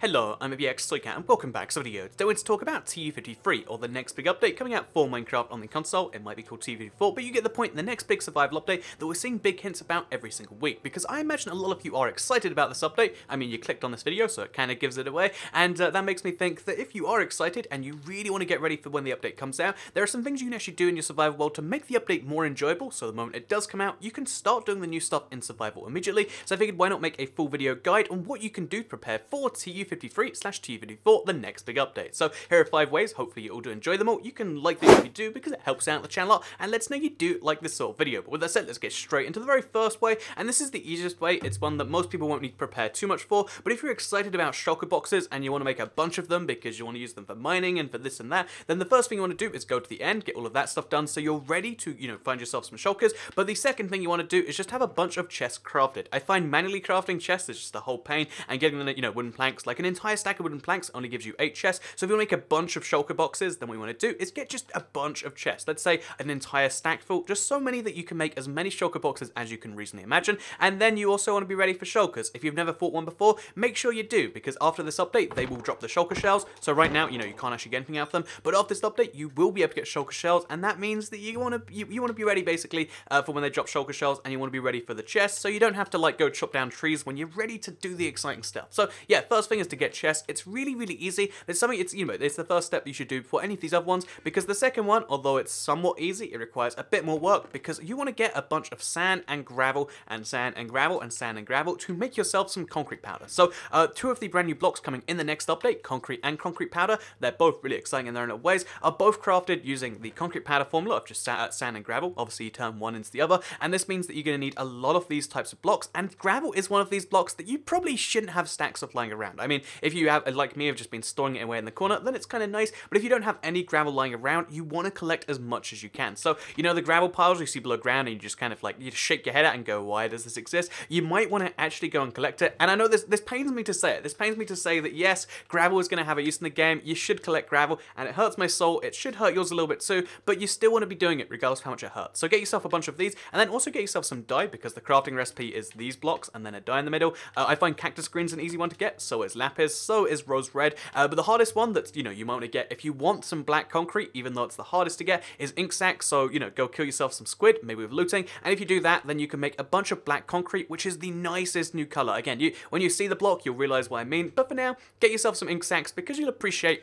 Hello, I'm ABX and welcome back to the video. Today we're going to talk about TU53, or the next big update coming out for Minecraft on the console. It might be called TU54, but you get the point. The next big survival update that we're seeing big hints about every single week, because I imagine a lot of you are excited about this update. I mean, you clicked on this video, so it kind of gives it away, and that makes me think that if you are excited and you really want to get ready for when the update comes out, there are some things you can actually do in your survival world to make the update more enjoyable, so the moment it does come out, you can start doing the new stuff in survival immediately. So I figured, why not make a full video guide on what you can do to prepare for TU53/TU54, the next big update. So here are 5 ways. Hopefully you all do enjoy them all. You can like this if you do, because it helps out the channel a lot, and lets know you do like this sort of video. But with that said, let's get straight into the very first way, and this is the easiest way. It's one that most people won't need to prepare too much for, but if you're excited about shulker boxes and you want to make a bunch of them because you want to use them for mining and for this and that, then the first thing you want to do is go to the end, get all of that stuff done so you're ready to, find yourself some shulkers. But the second thing you want to do is just have a bunch of chests crafted. I find manually crafting chests is just a whole pain, and getting the, wooden planks, like an entire stack of wooden planks only gives you 8 chests. So if you want to make a bunch of shulker boxes, then what we want to do is get just a bunch of chests. Let's say an entire stack full, just so many that you can make as many shulker boxes as you can reasonably imagine. And then you also want to be ready for shulkers. If you've never fought one before, make sure you do, because after this update, they will drop the shulker shells. So right now, you can't actually get anything out of them, but after this update, you will be able to get shulker shells, and that means that you want to be ready basically for when they drop shulker shells, and you want to be ready for the chests, so you don't have to go chop down trees when you're ready to do the exciting stuff. So yeah, first thing is to get chests. It's really easy. It's something, it's the first step you should do for any of these other ones, because the second one, although it's somewhat easy, it requires a bit more work, because you want to get a bunch of sand and gravel and sand and gravel and sand and gravel to make yourself some concrete powder. So 2 of the brand new blocks coming in the next update, concrete and concrete powder, they're both really exciting in their own ways, are both crafted using the concrete powder formula of just sand and gravel. Obviously you turn one into the other, and this means that you're going to need a lot of these types of blocks, and gravel is one of these blocks that you probably shouldn't have stacks of lying around. I mean, if you have, like me, have just been storing it away in the corner, then it's kind of nice, but if you don't have any gravel lying around, you want to collect as much as you can. So, the gravel piles you see below ground, and you just kind of you shake your head at and go, why does this exist? You might want to actually go and collect it, and I know this pains me to say it. This pains me to say that yes, gravel is going to have a use in the game, you should collect gravel, and it hurts my soul, it should hurt yours a little bit too, but you still want to be doing it regardless of how much it hurts. So get yourself a bunch of these, and then also get yourself some dye, because the crafting recipe is these blocks, and then a dye in the middle. I find cactus green's an easy one to get, so is lapis, so is rose red, but the hardest one that, you might want to get if you want some black concrete, even though it's the hardest to get, is ink sac. So, go kill yourself some squid, maybe with looting, and if you do that, then you can make a bunch of black concrete, which is the nicest new color. Again, when you see the block, you'll realize what I mean, but for now, get yourself some ink sacs, because you'll appreciate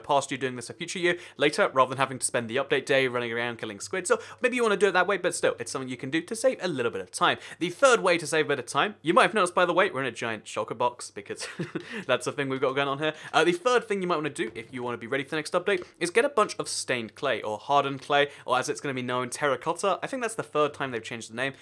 past you doing this a future year later, rather than having to spend the update day running around killing squid. So maybe you want to do it that way, but still, it's something you can do to save a little bit of time. The third way to save a bit of time, you might have noticed, by the way, we're in a giant shulker box, because that's the thing we've got going on here. The third thing you might want to do, if you want to be ready for the next update, is get a bunch of stained clay, or hardened clay, or as it's going to be known, terracotta. I think that's the third time they've changed the name.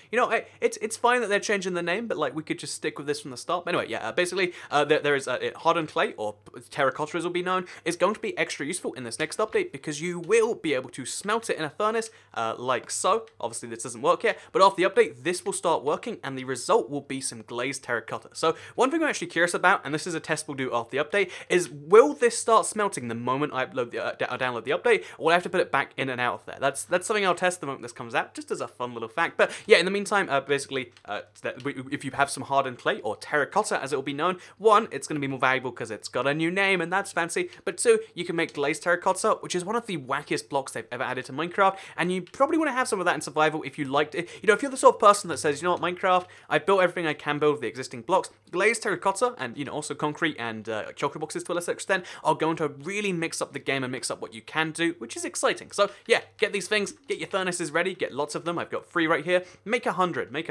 It's fine that they're changing the name, but we could just stick with this from the start. But anyway, yeah, basically, there is hardened clay, or terracotta as it will be known, is going to be extra useful in this next update, because you will be able to smelt it in a furnace, like so. Obviously this doesn't work yet, but after the update this will start working, and the result will be some glazed terracotta. So one thing I'm actually curious about, and this is a test we'll do after the update, is will this start smelting the moment I download the update, or will I have to put it back in and out of there? That's something I'll test the moment this comes out, just as a fun little fact. But yeah, in the meantime, basically, if you have some hardened clay, or terracotta as it will be known, 1, it's going to be more valuable because it's got a new name, and that's fancy, but 2, you can make glazed terracotta, which is one of the wackiest blocks they've ever added to Minecraft, and you probably want to have some of that in survival if you liked it. If you're the sort of person that says, what, Minecraft, I built everything I can build with the existing blocks, glazed terracotta, and also concrete and shulker boxes to a lesser extent, are going to really mix up the game and mix up what you can do, which is exciting. So yeah, get these things, get your furnaces ready, get lots of them. I've got 3 right here. Make 100, make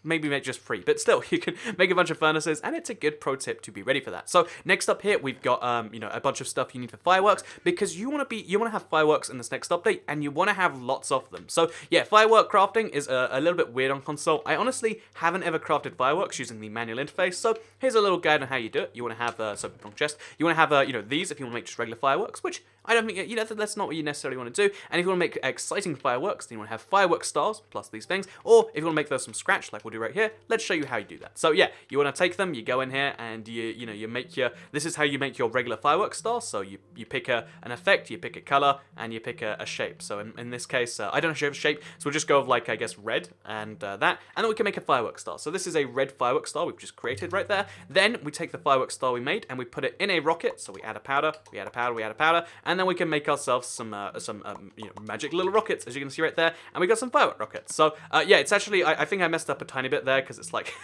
maybe make just 3, but still, you can make a bunch of furnaces, and it's a good pro tip to be ready for that. So next up here, we've got a bunch of stuff you need for fireworks, because you want to have fireworks in this next update, and you want to have lots of them. So yeah, firework crafting is a little bit weird on console. I honestly haven't ever crafted fireworks using the manual interface, so here's a little guide on how you do it. You want to have wrong chest. You want to have these if you want to make just regular fireworks, which I don't think, that's not what you necessarily want to do. And if you want to make exciting fireworks, then you want to have firework stars plus these things. Or if you want to make those from scratch, like we'll do right here, let's show you how you do that. So yeah, you want to take them, you go in here, and you make this is how you make your regular firework star. So you pick an effect, you pick a color, and you pick a shape. So in this case, I don't have a shape, so we'll just go with like, I guess, red and that, and then we can make a firework star. So this is a red firework star we've just created right there. Then we take the firework star we made and we put it in a rocket. So we add a powder, we add a powder, we add a powder, and then we can make ourselves some magic little rockets, as you can see right there, and we got some firework rockets. So yeah, it's actually, I think I messed up a tiny bit there, because it's like,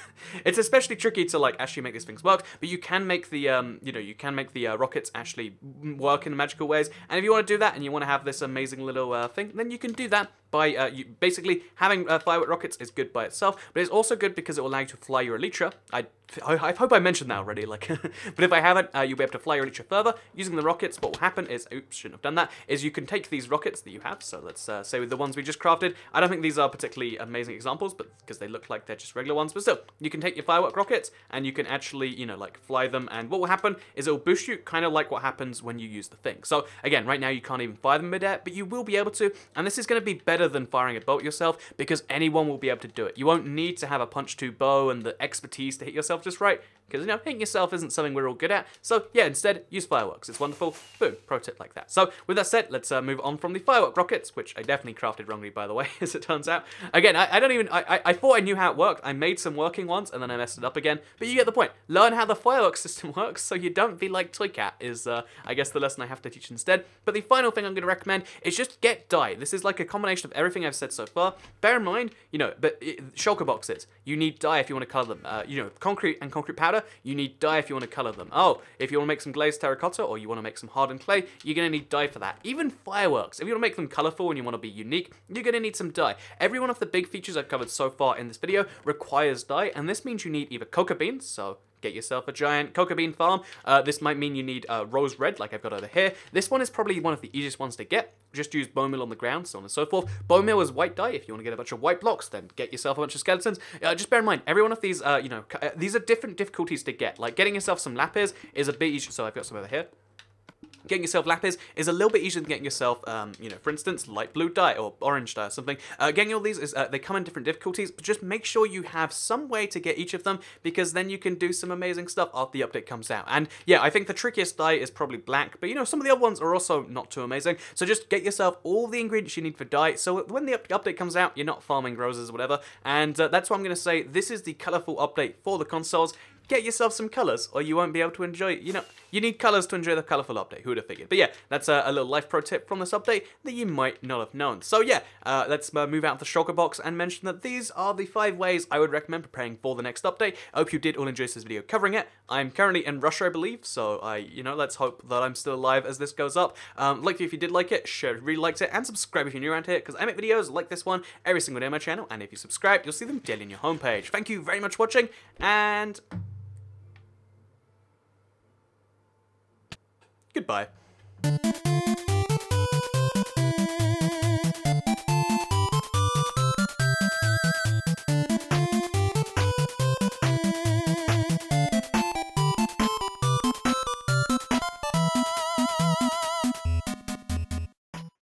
it's especially tricky to like actually make these things work, but you can make the, you can make the rockets actually work in magical ways, and if you want to do that, and you want to have this amazing little thing, then you can do that by, basically, having firework rockets is good by itself, but it's also good because it will allow you to fly your elytra. I hope I mentioned that already, like, but if I haven't, you'll be able to fly your elytra further using the rockets. What will happen is, oops, shouldn't have done that, is you can take these rockets that you have, so let's say with the ones we just crafted. I don't think these are particularly amazing examples, but because they look like they're just regular ones, but still, you can take your firework rockets, and you can actually, like, fly them, and what will happen is it will boost you, kind of like what happens when you use the thing. So, again, right now you can't even fire them mid-air, but you will be able to, and this is going to be better than firing a bolt yourself, because anyone will be able to do it. You won't need to have a punch-to bow and the expertise to hit yourself just right, because, hitting yourself isn't something we're all good at. So, yeah, instead, use fireworks. It's wonderful. Boom. Pro tip like that. So, with that said, let's move on from the firework rockets, which I definitely crafted wrongly, by the way, as it turns out. Again, I thought I knew how it worked. I made some working ones, and then I messed it up again. But you get the point. Learn how the firework system works, so you don't be like Toy Cat, is, I guess, the lesson I have to teach instead. But the final thing I'm going to recommend is just get dye. This is like a combination of everything I've said so far. Bear in mind, shulker boxes, you need dye if you want to color them. Concrete and concrete powder, you need dye if you want to color them. Oh, if you want to make some glazed terracotta, or you want to make some hardened clay, you're going to need dye for that. Even fireworks, if you want to make them colorful and you want to be unique, you're going to need some dye. Every one of the big features I've covered so far in this video requires dye, and this means you need either cocoa beans, so get yourself a giant cocoa bean farm. This might mean you need rose red, like I've got over here. This one is probably one of the easiest ones to get. Just use bone meal on the ground, so on and so forth. Bone meal is white dye. If you want to get a bunch of white blocks, then get yourself a bunch of skeletons. Just bear in mind, every one of these, these are different difficulties to get. Like, getting yourself some lapis is a bit easier. So I've got some over here. Getting yourself lapis is a little bit easier than getting yourself, for instance, light blue dye or orange dye or something. Getting all these, is they come in different difficulties, but just make sure you have some way to get each of them, because then you can do some amazing stuff after the update comes out. And yeah, I think the trickiest dye is probably black, but some of the other ones are also not too amazing. So just get yourself all the ingredients you need for dye, so when the update comes out, you're not farming roses or whatever. And that's what I'm going to say. This is the colourful update for the consoles. Get yourself some colours, or you won't be able to enjoy it. You need colours to enjoy the colourful update. Who would have figured? But yeah, that's a little life pro tip from this update that you might not have known. So yeah, let's move out of the shulker box and mention that these are the 5 ways I would recommend preparing for the next update. I hope you did all enjoy this video covering it. I'm currently in Russia, I believe, so let's hope that I'm still alive as this goes up. Like if you did like it, share if you really liked it, and subscribe if you're new around here, because I make videos like this one every single day on my channel, and if you subscribe, you'll see them daily on your homepage. Thank you very much for watching, and goodbye.